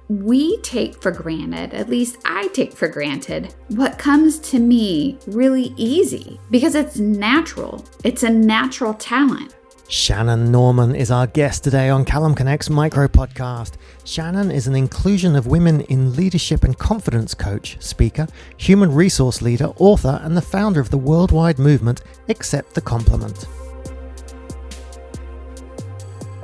we take for granted, at least I take for granted, what comes to me really easy because it's natural. It's a natural talent. Shannon Norman is our guest today on CallumConnects Micro-Podcast. Shannon is an inclusion of women in leadership and confidence coach, speaker, human resource leader, author, and the founder of the worldwide movement Accept the Compliment.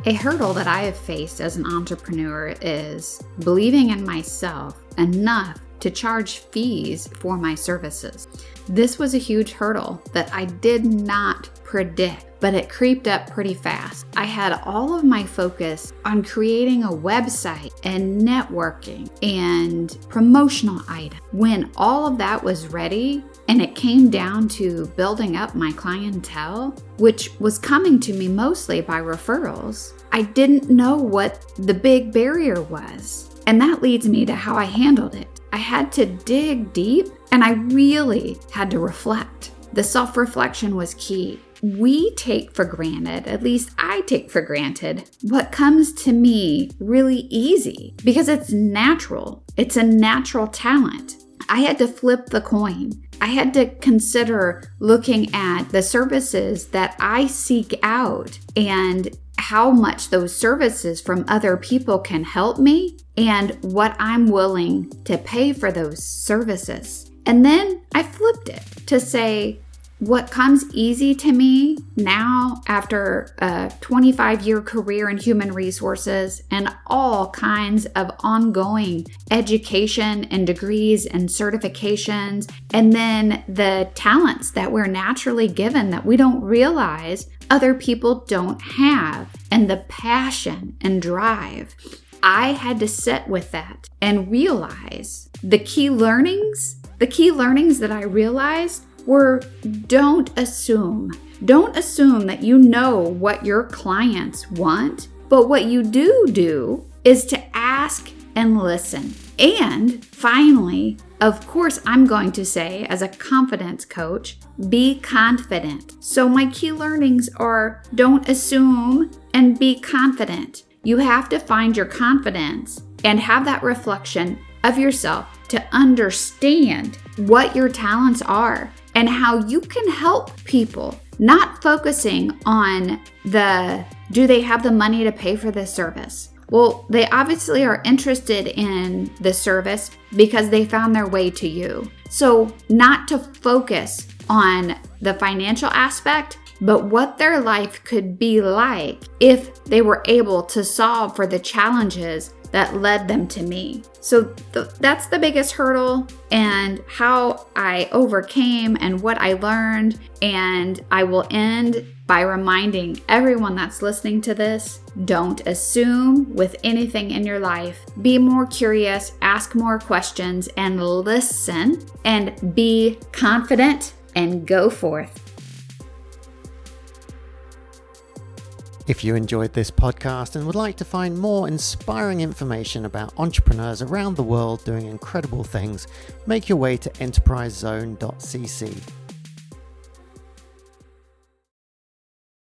A hurdle that I have faced as an entrepreneur is believing in myself enough to charge fees for my services. This was a huge hurdle that I did not predict, but it creeped up pretty fast. I had all of my focus on creating a website and networking and promotional items. When all of that was ready and it came down to building up my clientele, which was coming to me mostly by referrals, I didn't know what the big barrier was. And that leads me to how I handled it. I had to dig deep and I really had to reflect. The self-reflection was key. We take for granted, at least I take for granted, what comes to me really easy because it's natural. It's a natural talent. I had to flip the coin. I had to consider looking at the services that I seek out and how much those services from other people can help me and what I'm willing to pay for those services. And then I flipped it to say, what comes easy to me now after a 25-year career in human resources and all kinds of ongoing education and degrees and certifications, and then the talents that we're naturally given that we don't realize other people don't have, and the passion and drive. I had to sit with that and realize the key learnings that I realized were don't assume that you know what your clients want, but what you do is to ask and listen. And finally, of course, I'm going to say as a confidence coach, be confident. So my key learnings are don't assume and be confident. You have to find your confidence and have that reflection of yourself to understand what your talents are and how you can help people, not focusing on do they have the money to pay for this service? Well, they obviously are interested in the service because they found their way to you. So not to focus on the financial aspect, but what their life could be like if they were able to solve for the challenges that led them to me. So that's the biggest hurdle and how I overcame and what I learned. And I will end by reminding everyone that's listening to this, don't assume with anything in your life. Be more curious, ask more questions, and listen, and be confident and go forth. If you enjoyed this podcast and would like to find more inspiring information about entrepreneurs around the world doing incredible things, make your way to enterprisezone.cc.